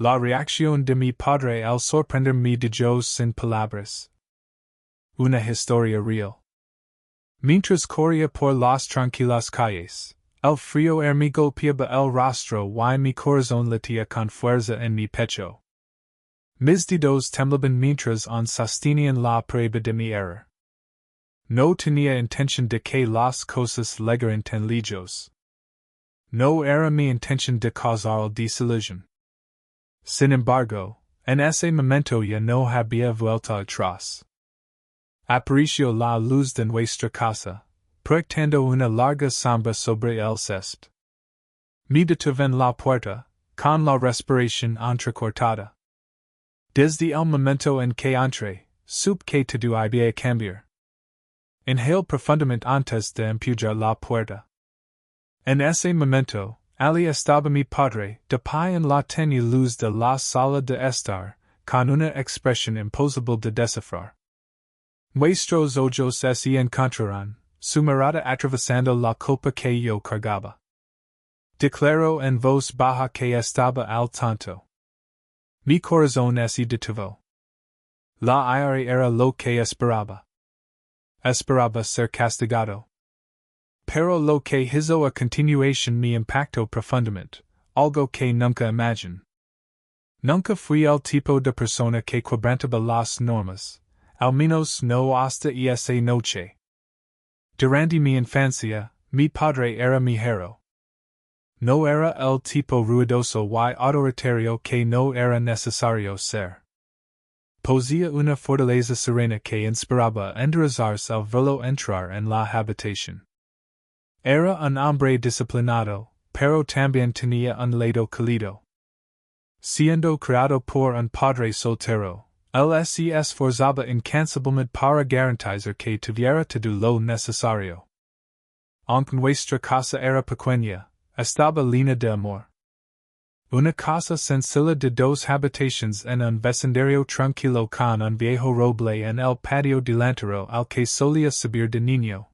La reacción de mi padre al sorprenderme de Dios sin palabras. Una historia real. Mientras corría por las tranquilas calles, el frío me golpeaba el rostro y mi corazón latía con fuerza en mi pecho. Mis dedos temblaban mientras sostenían la prueba de mi error. No tenía intención de que las cosas llegaran tan lejos. No era mi intención de causar desilusión. Sin embargo, en ese momento ya no había vuelta atrás. Apareció la luz de nuestra casa, proyectando una larga sombra sobre el césped. Me detuve en la puerta, con la respiración entrecortada. Desde el momento en que entré, supe que todo había cambiar. Inhalé profundamente antes de empujar la puerta. En ese momento, allí estaba mi padre, de pie en la tenue luz de la sala de estar, con una expresión imposible de descifrar. Nuestros ojos se encontraron, su mirada atravesando la culpa que yo cargaba. Declaró en voz baja que estaba al tanto. Mi corazón se detuvo. La ira era lo que esperaba. Esperaba ser castigado. Pero lo que hizo a continuación me impactó profundamente, algo que nunca imaginé. Nunca fui el tipo de persona que quebrantaba las normas, al menos no hasta esa noche. Durante mi infancia, mi padre era mi héroe. No era el tipo ruidoso y autoritario que no era necesario ser. Poseía una fortaleza serena que inspiraba a enderezarse al verlo entrar en la habitación. Era un hombre disciplinado, pero también tenía un lado cálido. Siendo criado por un padre soltero, él se esforzaba incansablemente para garantizar que tuviera todo lo necesario. Aunque nuestra casa era pequeña, estaba llena de amor. Una casa sencilla de dos habitaciones en un vecindario tranquilo con un viejo roble en el patio delantero al que solía subir de niño.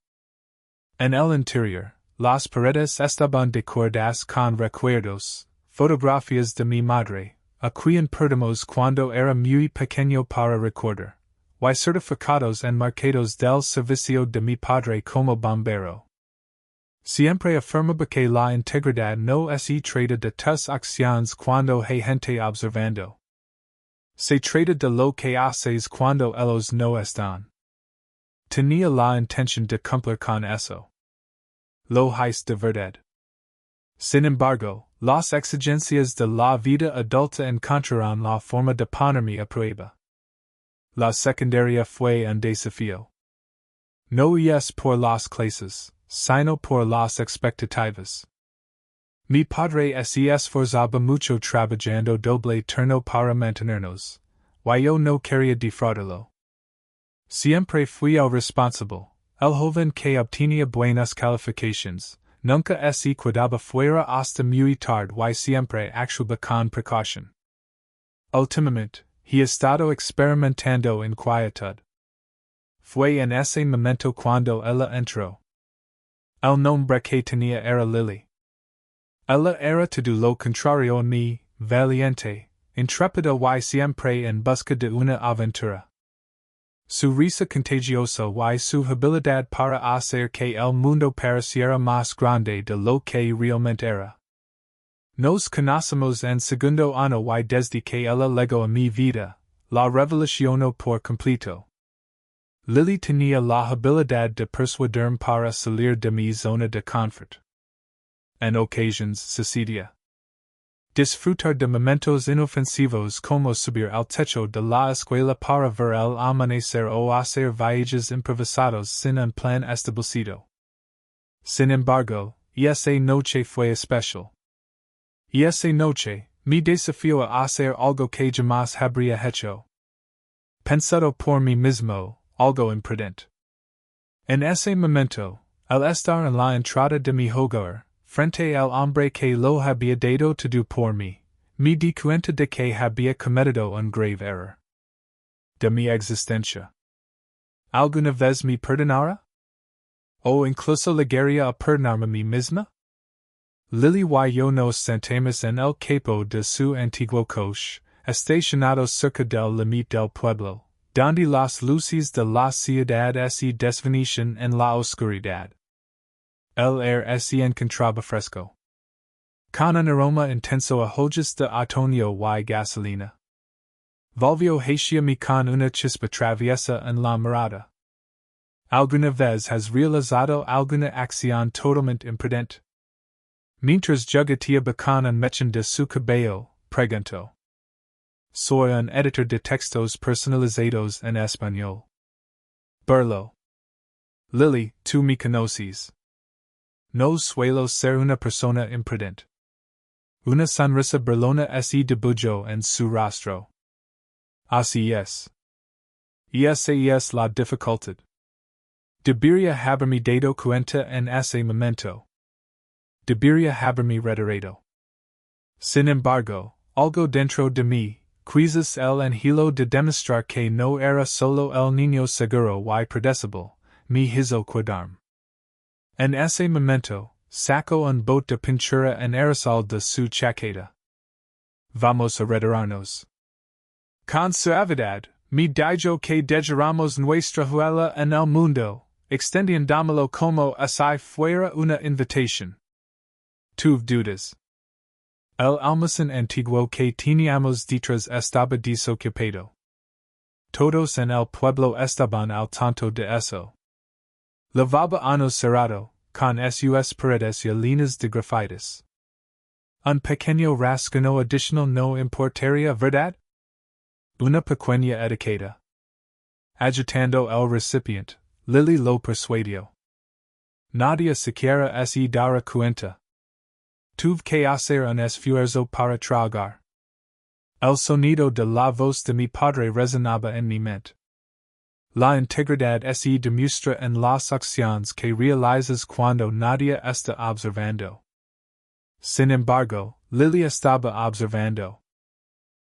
En el interior, las paredes estaban decoradas con recuerdos, fotografías de mi madre, a quien perdimos cuando era muy pequeño para recordar, y certificados enmarcados del servicio de mi padre como bombero. Siempre afirmaba que la integridad no se trata de tus acciones cuando hay gente observando. Se trata de lo que haces cuando ellos no están. Tenía la intención de cumplir con eso. Lo hice de verdad. Sin embargo, las exigencias de la vida adulta encontraron la forma de ponerme a prueba. La secundaria fue un desafío. No es por las clases, sino por las expectativas. Mi padre se esforzaba mucho trabajando doble turno para mantenernos, y yo no quería defraudarlo. Siempre fui el responsable, el joven que obtenía buenas calificaciones, nunca se quedaba fuera hasta muy tarde y siempre actuaba con precaución. Últimamente, he estado experimentando inquietud. Fue en ese momento cuando ella entró. El nombre que tenía era Lily. Ella era todo lo contrario a mí, valiente, intrépida y siempre en busca de una aventura. Su risa contagiosa y su habilidad para hacer que el mundo pareciera más grande de lo que realmente era. Nos conocemos en segundo año y desde que ella llegó a mi vida, la revolucionó por completo. Lily tenía la habilidad de persuadirme para salir de mi zona de confort. En ocasiones sucedía. Disfrutar de momentos inofensivos como subir al techo de la escuela para ver el amanecer o hacer viajes improvisados sin un plan establecido. Sin embargo, esa noche fue especial. Esa noche, me desafió a hacer algo que jamás habría hecho. Pensado por mí mismo, algo imprudente. En ese momento, al estar en la entrada de mi hogar, frente al hombre que lo había dado todo por mí, me di cuenta de que había cometido un grave error. De mi existencia. ¿Alguna vez me perdonara? ¿O incluso llegaría a perdonarme a mí misma? Lili y yo nos sentamos en el capo de su antiguo coche, estacionado cerca del límite del pueblo, donde las luces de la ciudad se desvanecen en la oscuridad. El aire se encontraba fresco, con un aroma intenso a hojas de otoño y gasolina. Volvió hacia mí con una chispa traviesa en la mirada. ¿Alguna vez has realizado alguna acción totalmente imprudente? Mientras jugueteaba con un mechón de su cabello, preguntó. Soy un editor de textos personalizados en español. Burlo. Lily, tú me conoces. No suelo ser una persona imprudente. Una sonrisa burlona se dibujó en su rostro. Así es. Y esa es la dificultad. Debería haberme dado cuenta en ese momento. Debería haberme retirado. Sin embargo, algo dentro de mí, quizás el anhelo de demostrar que no era solo el niño seguro y predecible, me hizo quedarme. En ese momento, sacó un bote de pintura en aerosol de su chaqueta. Vamos a retirarnos. Con suavidad, me dijo que dejáramos nuestra huella en el mundo, extendiéndomelo como si fuera una invitación. Tuve dudas. El almacén antiguo que teníamos detrás estaba desocupado. Todos en el pueblo estaban al tanto de eso. Lavaba ano cerrado, con sus paredes y líneas de grafitis. Un pequeño rasguño adicional no importaría, ¿verdad? Una pequeña etiqueta. Agitando el recipiente, Lily lo persuadió. Nadie siquiera se dará cuenta. Tuve que hacer un esfuerzo para tragar. El sonido de la voz de mi padre resonaba en mi mente. La integridad se demuestra en las acciones que realizas cuando nadie está observando. Sin embargo, Lily estaba observando.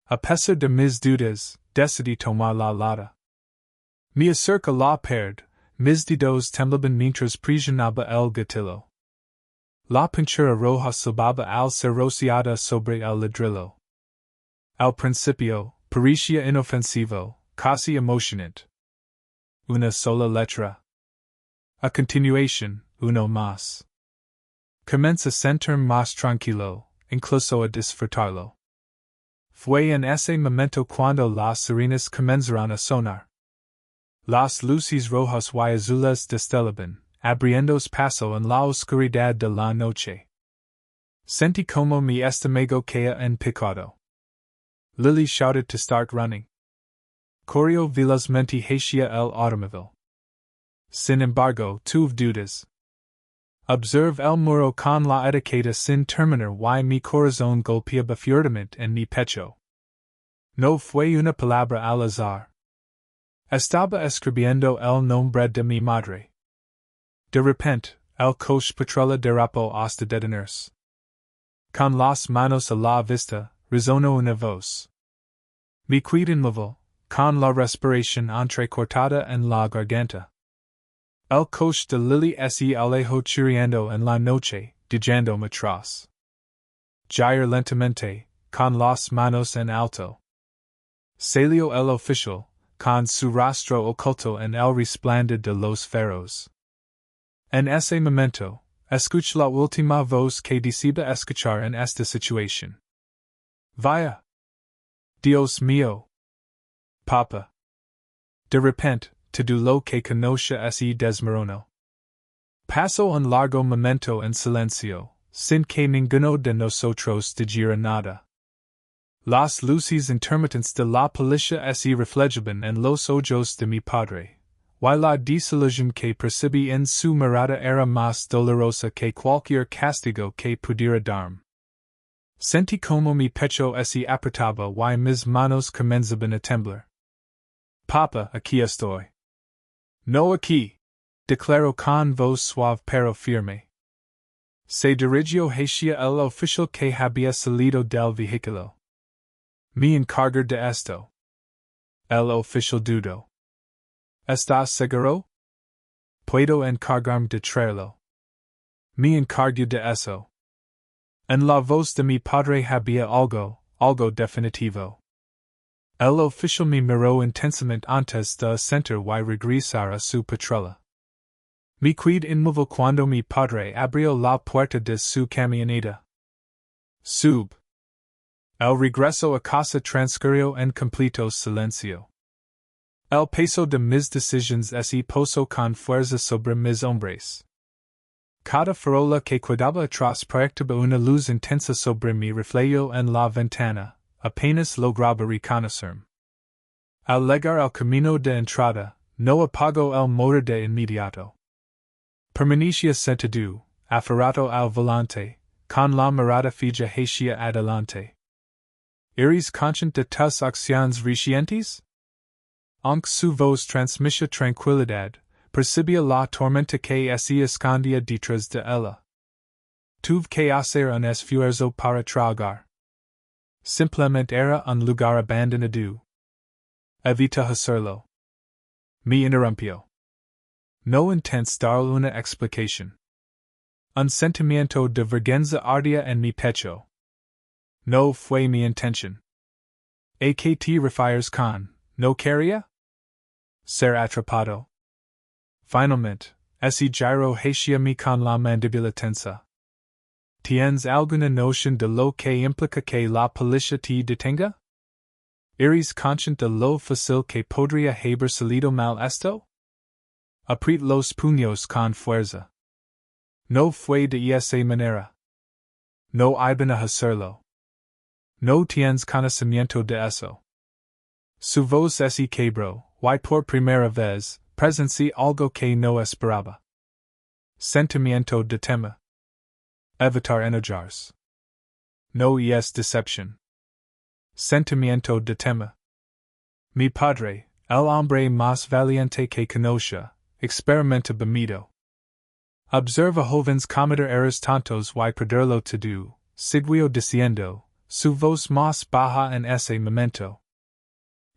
A pesar de mis dudas, decidí tomar la lata. Me acerca la pared, mis dedos temblaban mientras presionaba el gatillo. La pintura roja silbaba al ser rociada sobre el ladrillo. Al principio, parecía inofensivo, casi emocionante. Una sola letra. A continuación, uno más. Comencé a sentirme más tranquilo, incluso a disfrutarlo. Fue en ese momento cuando las sirenas comenzaron a sonar. Las luces rojas y azules destelaban, abriéndose paso en la oscuridad de la noche. Sentí como mi estómago caía en picado. Lily shouted to start running. Corrió velozmente hacia el automóvil. Sin embargo, tuve dudas. Observe el muro con la etiqueta sin terminar y mi corazón golpeaba fuertemente en mi pecho. No fue una palabra al azar. Estaba escribiendo el nombre de mi madre. De repente, el coche patrulla derrapó hasta detenerse. Con las manos a la vista, resonó una voz. Me quedé inmóvil, con la respiración entrecortada en la garganta. El coche de Lily se alejó chirriando en la noche, dejándome atrás. Girar lentamente, con las manos en alto. Salió el oficial, con su rostro oculto en el resplandor de los faros. En ese momento, escuché la última voz que decía escuchar en esta situación. Vaya. Dios mío. Papa. De repente, todo lo que conocía se desmoronó. Pasó un largo momento en silencio, sin que ninguno de nosotros dijera nada. Las luces intermitentes de la policía se reflejaban en los ojos de mi padre, y la desilusión que percibí en su mirada era más dolorosa que cualquier castigo que pudiera darme. Sentí como mi pecho se apretaba y mis manos comenzaban a temblar. Papa, aquí estoy. No aquí, declaró con voz suave pero firme. Se dirigió hacia el oficial que había salido del vehículo. Me encargo de esto. El oficial dudó. ¿Estás seguro? Puedo encargarme de traerlo. Me encargo de eso. En la voz de mi padre había algo definitivo. El oficial me miró intensamente antes de asentir y regresar a su patrulha. Me quedé inmóvil cuando mi padre abrió la puerta de su camioneta. Sub. El regreso a casa transcurrió en completo silencio. El peso de mis decisiones se posó con fuerza sobre mis hombres. Cada farola que quedaba atrás proyectaba una luz intensa sobre mi reflejo en la ventana, apenas lograba reconocerme. Al llegar al camino de entrada, no apagó el motor de inmediato. Permanecía sentado, aferrado al volante, con la mirada fija hacia adelante. ¿Eres consciente de tus acciones recientes? Aunque su voz transmitía tranquilidad, percibía la tormenta que se escondía detrás de ella. Tuve que hacer un esfuerzo para tragar. Simplemente era un lugar abandonado. Evita hacerlo. Me interrumpió. No intentes dar una explicación. Un sentimiento de vergüenza ardía en mi pecho. No fue mi intención. ¿A qué te refieres con no quería? Ser atrapado. Finalmente, ese giro hacia mí con la mandíbula tensa. ¿Tienes alguna noción de lo que implica que la policía te detenga? ¿Eres consciente de lo fácil que podría haber salido mal esto? Apriet los puños con fuerza. No fue de esa manera. No iban a hacerlo. No tienes conocimiento de eso. Su voz se quebró, y por primera vez, presencié algo que no esperaba. Sentimiento de tema. Evitar enojarse. No es decepción. Sentimiento de tema. Mi padre, el hombre más valiente que conozca, experimenta miedo. Observa jóvenes cometer errores tantos y perderlo todo, siguió diciendo, su voz más baja en ese momento.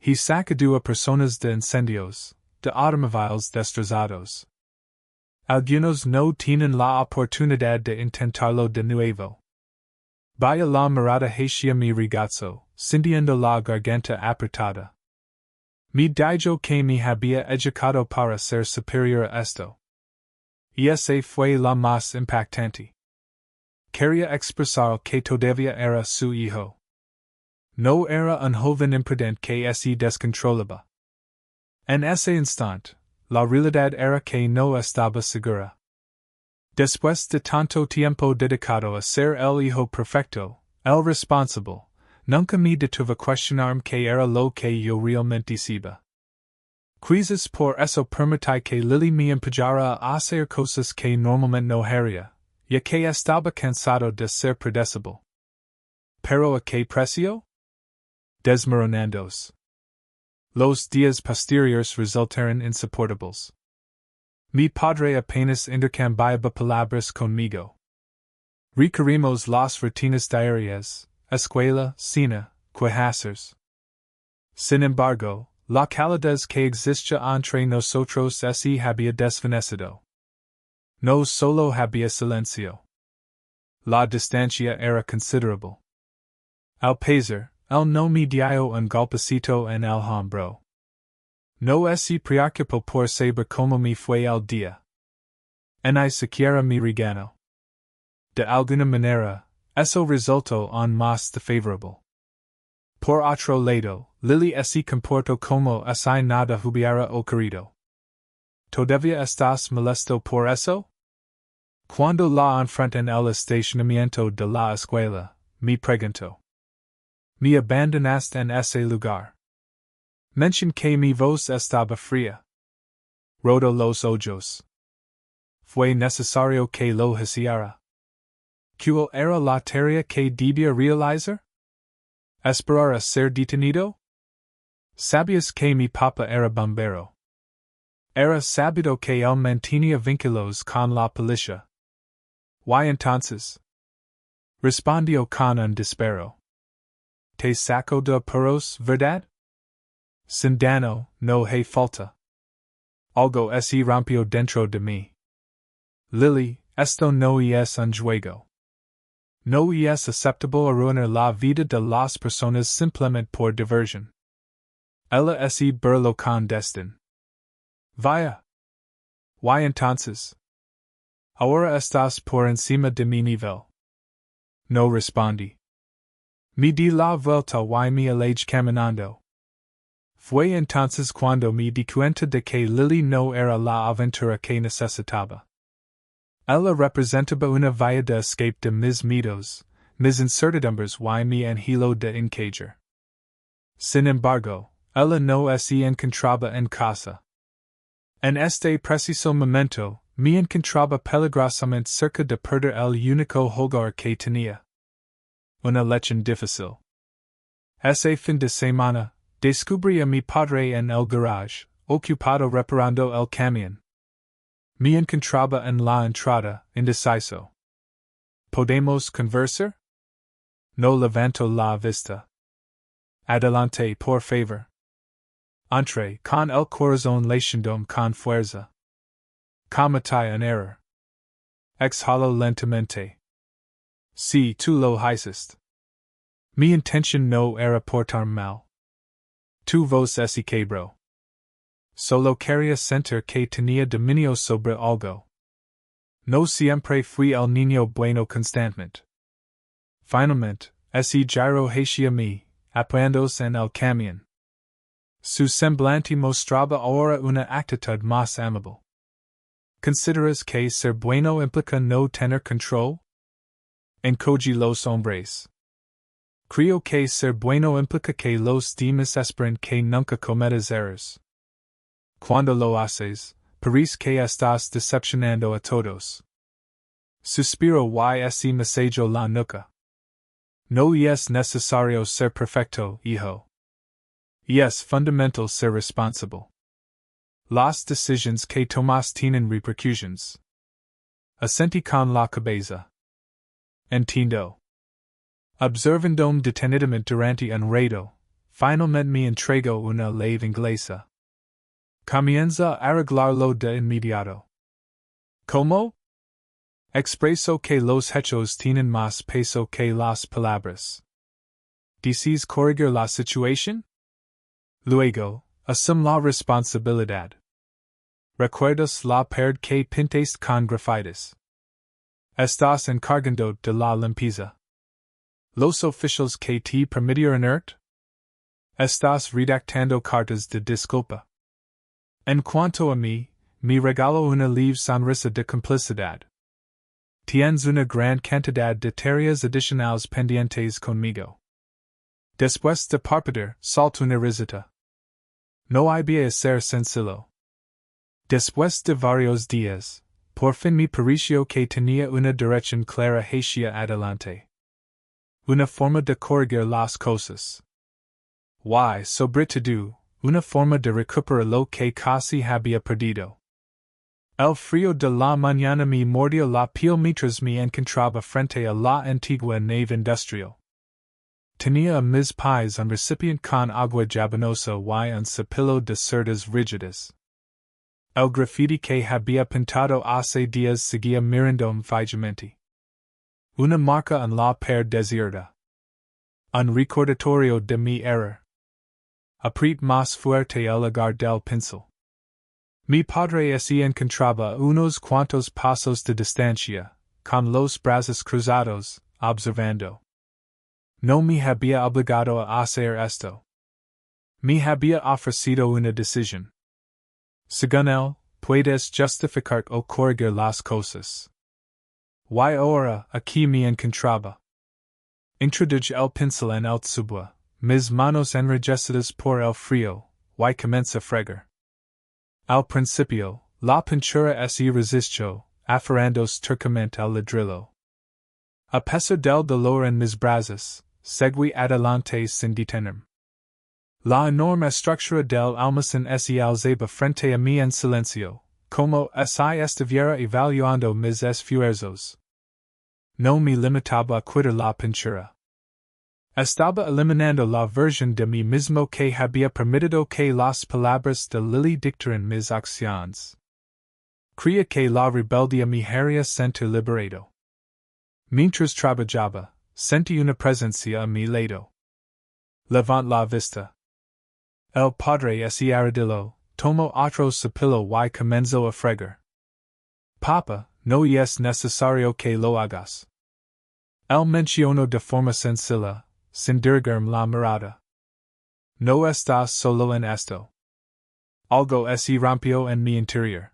He sacudió a personas de incendios, de automóviles destrozados. Algunos no tienen la oportunidad de intentarlo de nuevo. Vaya la mirada hacia mi regazo, sintiendo la garganta apretada. Me dijo que me había educado para ser superior a esto. Y ese fue la más impactante. Quería expresar que todavía era su hijo. No era un joven imprudente que se descontrolaba. En ese instante, la realidad era que no estaba segura. Después de tanto tiempo dedicado a ser el hijo perfecto, el responsable, nunca me detuve a cuestionarme que era lo que yo realmente sabía. Quizás por eso permití que Lily me empujara a hacer cosas que normalmente no haría, ya que estaba cansado de ser predecible. ¿Pero a qué precio? Desmoronándose. Los días posteriores resultaron insoportables. Mi padre apenas intercambiaba palabras conmigo. Requerimos las rutinas diarias, escuela, cena, quehaceres. Sin embargo, la calidez que existía entre nosotros se había desvanecido. No solo había silencio. La distancia era considerable. Al pasar, él no me dio un golpecito en el hombro. No se preocupó por saber cómo me fue el día. Ni siquiera me regañó. De alguna manera, eso resultó aún más favorable. Por otro lado, Lily se comportó como si nada hubiera ocurrido. ¿Todavía estás molesto por eso? Cuando la enfrenté en el estacionamiento de la escuela, me preguntó. ¿Me abandonaste en ese lugar? Mention que mi voz estaba fría. Rodó los ojos. Fue necesario que lo hiciera. ¿Cuál era la tarea que debía realizar? ¿Esperar a ser detenido? ¿Sabías que mi papá era bombero? Era sabido que él mantenía vínculos con la policía. ¿Y entonces? Respondió con un disparo. ¿Te sacó de apuros, verdad? Sin daño, no hay falta. Algo se rompió dentro de mí. Lily, esto no es un juego. No es aceptable arruinar la vida de las personas simplemente por diversión. Ella se burló con destin. Vaya. ¿Y entonces? Ahora estás por encima de mi nivel. No respondí. Me di la vuelta y me alejé caminando. Fue entonces cuando me di cuenta de que Lily no era la aventura que necesitaba. Ella representaba una vía de escape de mis miedos, mis incertidumbres y mi anhelo de encajar. Sin embargo, ella no se encontraba en casa. En este preciso momento, me encontraba peligrosamente cerca de perder el único hogar que tenía. Una lección difícil. Ese fin de semana, descubrí a mi padre en el garage, ocupado reparando el camión. Me encontraba en la entrada, indeciso. ¿Podemos conversar? No levanto la vista. Adelante, por favor. Entré, con el corazón latiendo con fuerza. Cometí un error. Exhalo lentamente. Si tú lo hiciste. Mi intención no era portar mal. Tu voz se quebró. Solo quería sentir que tenía dominio sobre algo. No siempre fui el niño bueno constantemente. Finalmente, ese giro hacia mí, apoyándose en el camión. Su semblante mostraba ahora una actitud más amable. ¿Consideras que ser bueno implica no tener control? Encogí los hombres. Creo que ser bueno implica que los demás esperen que nunca cometas errores. Cuando lo haces, parece que estás decepcionando a todos. Suspiro y ese masajo la nuca. No es necesario ser perfecto, hijo. Es fundamental ser responsable. Las decisiones que tomas tienen repercusiones. Asentí con la cabeza. Entiendo. Observandome detenidamente durante un rato, finalmente me entrego una leve inglesa. Comienza a arreglarlo de inmediato. ¿Cómo? Expreso que los hechos tienen más peso que las palabras. ¿Dices corregir la situación? Luego, asum la responsabilidad. ¿Recuerdas la pared que pintaste con grafitis? Estás encargando de la limpieza. Los oficiales que te permitieron irte? Estás redactando cartas de disculpa. En cuanto a mí, me regalo una leve sonrisa de complicidad. Tienes una gran cantidad de tareas adicionales pendientes conmigo. Después de parpadear, salto una risita. No había a ser sencillo. Después de varios días, por fin me pareció que tenía una dirección clara hacia adelante. Una forma de corregir las cosas. Y, sobre todo, una forma de recuperar lo que casi había perdido. El frío de la mañana me mordió la piel mientras me encontraba frente a la antigua nave industrial. Tenía a mis pies un recipiente con agua jabonosa y un cepillo de cerdas rígidas. El graffiti que había pintado hace días seguía mirándome fijamente. Una marca en la pared desierta. Un recordatorio de mi error. Apriet más fuerte el agar del pincel. Mi padre se encontraba unos cuantos pasos de distancia, con los brazos cruzados, observando. No me había obligado a hacer esto. Me había ofrecido una decisión. Según él, puedes justificar o corregir las cosas. Y ahora, aquí me encontraba. Introduje el pincel en el tubo, mis manos enrojecidas por el frío, y comencé a fregar. Al principio, la pintura se resistió, aferrándose tercamente al ladrillo. A pesar del dolor en mis brazos, seguí adelante sin detenerme. La enorme estructura del almacén se alzaba frente a mí en silencio, como si estuviera evaluando mis esfuerzos. No me limitaba a quitar la pintura. Estaba eliminando la versión de mí mismo que había permitido que las palabras de Lily dictaran mis acciones. Creía que la rebeldía me haría sentir liberado. Mientras trabajaba, sentí una presencia a mi lado. Levant la vista. El padre ese armadillo, tomo otro cepillo y comenzó a fregar. Papa, no es necesario que lo hagas. Él mencionó de forma sencilla, sin dirigirme la mirada. No estás solo en esto. Algo se rompió en mi interior.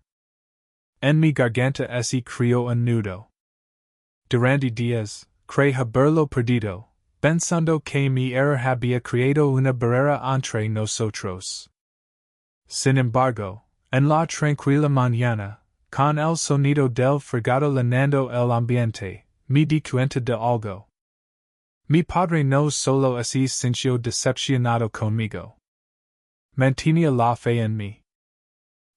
En mi garganta se creó un nudo. Durante días, creí haberlo perdido, pensando que mi error había creado una barrera entre nosotros. Sin embargo, en la tranquila mañana, con el sonido del fregado llenando el ambiente, me di cuenta de algo. Mi padre no solo se sintió decepcionado conmigo. Mantenía la fe en mí.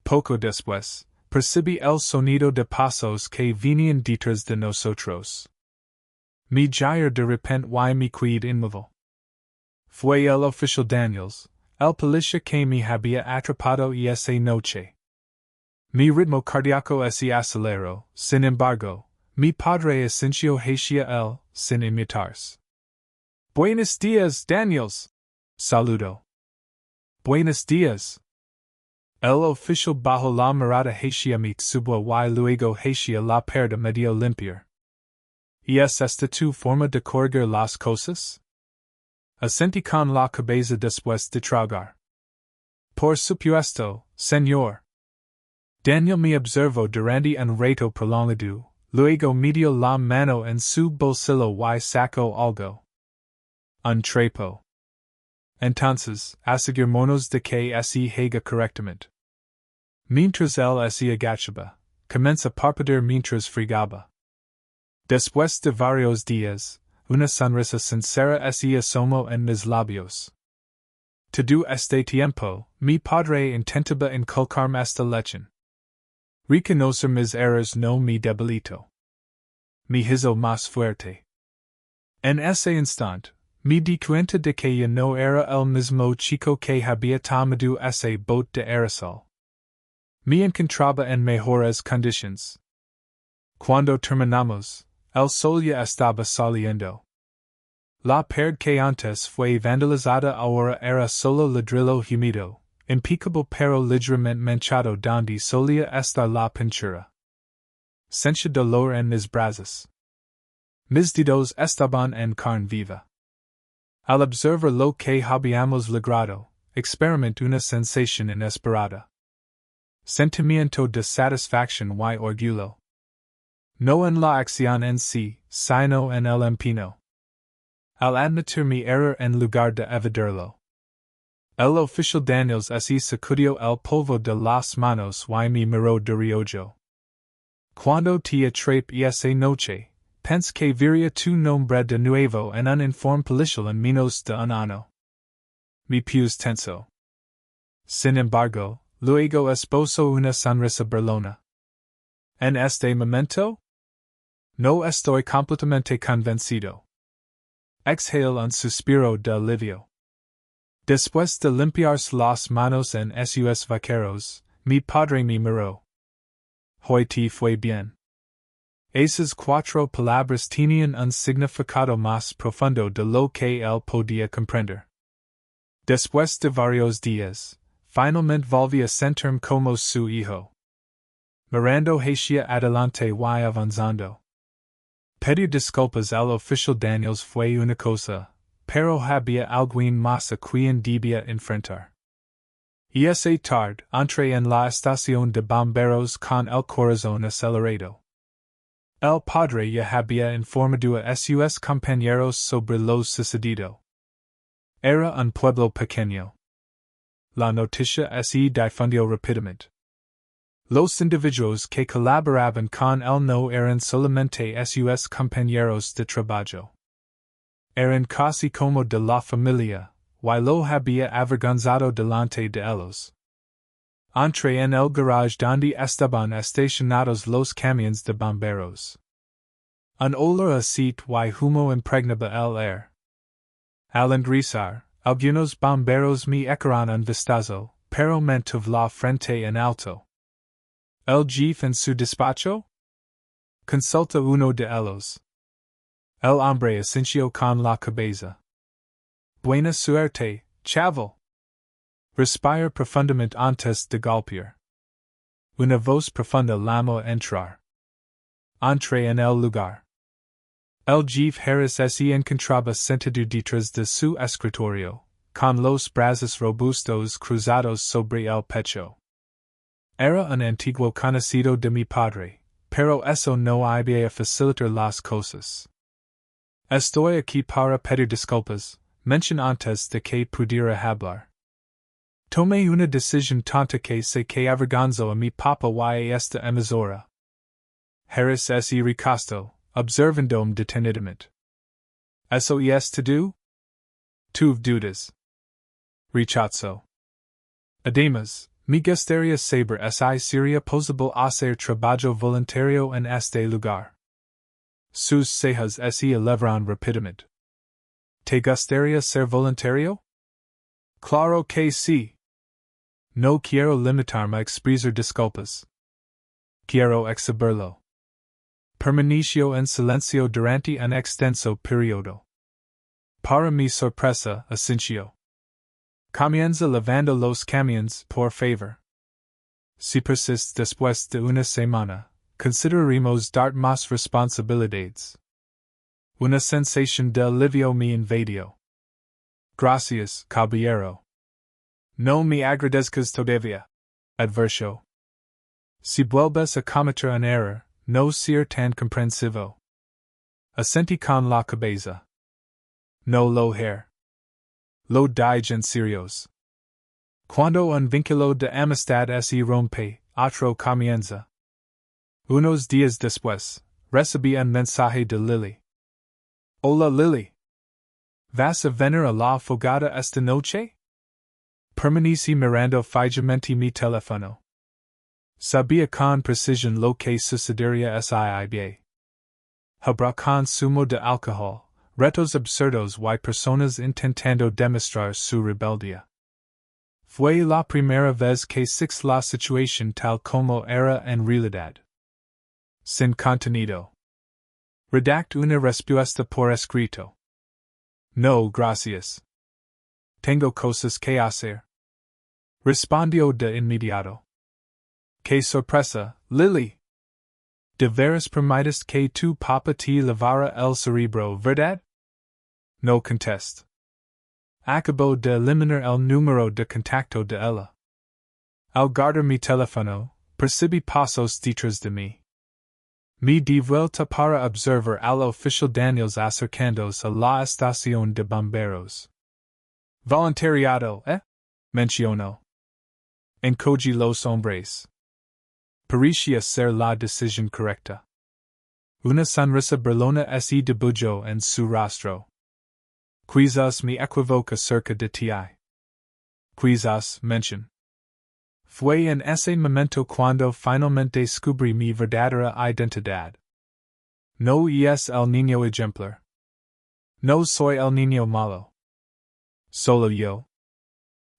Poco después, percibí el sonido de pasos que venían detrás de nosotros. Mi gyre de repente y me quedé inmóvil. Fue el oficial Daniels, el policía que me había atrapado esa noche. Mi ritmo cardíaco se aceleró, sin embargo, mi padre sintió hacia él, sin imitarse. Buenos días, Daniels. Saludó. Buenos días. El oficial bajó la mirada hacia mi subo y luego hacia la perda medio limpiar. ¿Y es esta tu forma de corregir las cosas? Asentí con la cabeza después de tragar. Por supuesto, señor. Daniel me observó durante un rato prolongado, luego metió la mano en su bolsillo y sacó algo. Un trapo. Entonces, asegurémonos de que se haga correctamente. Mientras él se agachaba, comencé a parpadear mientras fregaba. Después de varios días, una sonrisa sincera se asomó en mis labios. Todo este tiempo, mi padre intentaba inculcarme esta lección. Reconocer mis errores no me debilitó. Me hizo más fuerte. En ese instante, me di cuenta de que ya no era el mismo chico que había tomado ese bote de aerosol. Me encontraba en mejores condiciones. Cuando terminamos, el sol ya estaba saliendo. La pared que antes fue vandalizada ahora era solo ladrillo húmedo, impecable pero ligeramente manchado donde solía estar la pintura. Sentía dolor en mis brazos. Mis dedos estaban en carne viva. Al observar lo que habíamos logrado, experimenté una sensación inesperada. Sentimiento de satisfacción y orgullo. No en la acción en sí, sino en el empeño. Al admitir mi error en lugar de evadirlo. El oficial Daniels se sacudió el polvo de las manos y me miró de reojo. Cuando te atrapé esa noche, pensé que vería tu nombre de nuevo en un informe policial en menos de un año. Mi pus tensó. Sin embargo, luego esbozó una sonrisa burlona. ¿En este momento? No estoy completamente convencido. Exhaló un suspiro de alivio. Después de limpiarse las manos en sus vaqueros, mi padre me miró. Hoy te fue bien. Esas cuatro palabras tenían un significado más profundo de lo que él podía comprender. Después de varios días, finalmente volví a sentirme como su hijo. Mirando hacia adelante y avanzando. Pedir disculpas al oficial Daniels fue una cosa, pero había alguien más a quien debía enfrentar. Y esa tarde entré en la estación de bomberos con el corazón acelerado. El padre ya había informado a sus compañeros sobre lo sucedido. Era un pueblo pequeño. La noticia se difundió rápidamente. Los individuos que colaboraban con él no eran solamente sus compañeros de trabajo. Eran casi como de la familia, y lo había avergonzado delante de ellos. Entré en el garage donde estaban estacionados los camiones de bomberos. Un olor a aceite y humo impregnaba el aire. Al ingresar, algunos bomberos me echaron un vistazo, pero mantuve la frente en alto. ¿El jefe en su despacho? Consulta uno de ellos. El hombre asincio con la cabeza. Buena suerte, chaval. Respire profundamente antes de golpear. Una voz profunda llamó entrar. Entré en el lugar. El jefe Harris se encontraba sentado detrás de su escritorio, con los brazos robustos cruzados sobre el pecho. Era un antiguo conocido de mi padre, pero eso no iba a facilitar las cosas. Estoy aquí para pedir disculpas, mention antes de que pudiera hablar. Tomé una decisión tonta que sé que avergonzó a mi papá y esta emisora. Harris se recostó, observándome detenidamente. ¿Eso es to do? Tuve dudas. Rechazo. Además, me gustaría saber si sería posible hacer trabajo voluntario en este lugar. Sus cejas se elevaron rápidamente. ¿Te gustaría ser voluntario? Claro que sí. No quiero limitarme a expresar disculpas. Quiero exhibirlo. Permaneció en silencio durante un extenso periodo. Para mi sorpresa, asintió. Comienza lavando los camiones, por favor. Si persiste después de una semana, consideraremos dar más responsabilidades. Una sensación de alivio me invadió. Gracias, caballero. No me agradezcas todavía. Advirtió. Si vuelves a cometer un error, no ser tan comprensivo. Asentí con la cabeza. No lo haré. Lo dije en serios. Cuando un vínculo de amistad se rompe, otro comienza. Unos días después, recibí un mensaje de Lily. Hola Lily. ¿Vas a venir a la fogata esta noche? Permanecí mirando fijamente mi teléfono. Sabía con precisión lo que sucedería siba. Habrá consumo de alcohol, retos absurdos y personas intentando demostrar su rebeldía. Fue la primera vez que six la situación tal como era en realidad. Sin contenido. Redact una respuesta por escrito. No, gracias. Tengo cosas que hacer. Respondió de inmediato. ¡Qué sorpresa, Lily! ¿De veras permites que tu papa te lavara el cerebro, verdad? No contest. Acabo de eliminar el número de contacto de ella. Al guardar mi teléfono, percibí pasos detrás de mí. Me di vuelta para observar al oficial Daniels acercándose a la estación de bomberos. Voluntariado, mencionó. Encogí los hombres. Parecía ser la decisión correcta. Una sonrisa burlona se dibujó en su rostro. Quizás me equivoco acerca de ti. Quizás, mention. Fue en ese momento cuando finalmente descubrí mi verdadera identidad. No es el niño ejemplar. No soy el niño malo. Solo yo.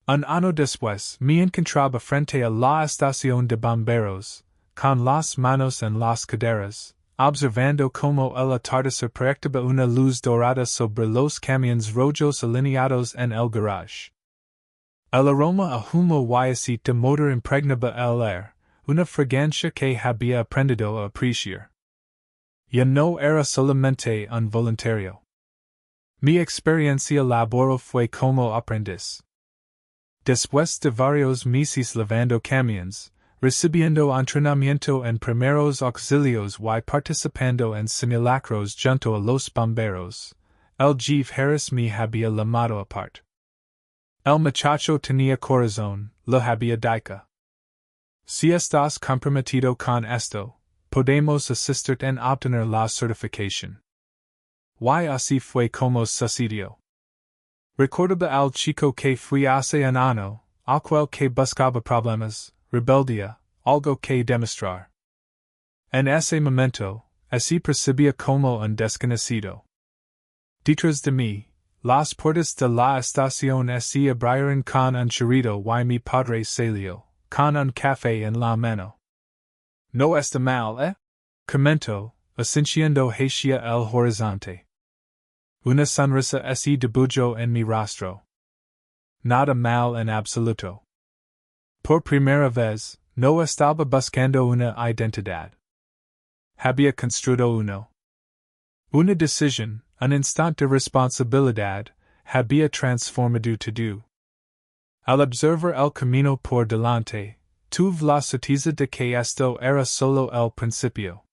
Un año después me encontraba frente a la estación de bomberos, con las manos en las caderas, observando cómo el atardecer proyectaba una luz dorada sobre los camiones rojos alineados en el garage. El aroma a humo y aceite motor impregnaba el aire, una fragancia que había aprendido a apreciar. Ya no era solamente un voluntario. Mi experiencia laboral fue como aprendiz. Después de varios meses lavando camiones, recibiendo entrenamiento en primeros auxilios y participando en simulacros junto a los bomberos, el jefe Harris me había llamado aparte. El muchacho tenía corazón, lo había dicho. Si estás comprometido con esto, podemos asistirte en obtener la certificación. Y así fue como sucedió. Recordaba al chico que fui hace un año, aquel que buscaba problemas, rebeldía, algo que demostrar. En ese momento, así percibía como un desconocido. Detrás de mí, las puertas de la estación se abrieron con un chirrido y mi padre salió, con un café en la mano. No está mal, comentó, asintiendo hacia el horizonte. Una sonrisa se dibujó en mi rostro. Nada mal en absoluto. Por primera vez, no estaba buscando una identidad. Había construido una decisión, un instante de responsabilidad, había transformado todo. Al observar el camino por delante, tuve la certeza de que esto era solo el principio.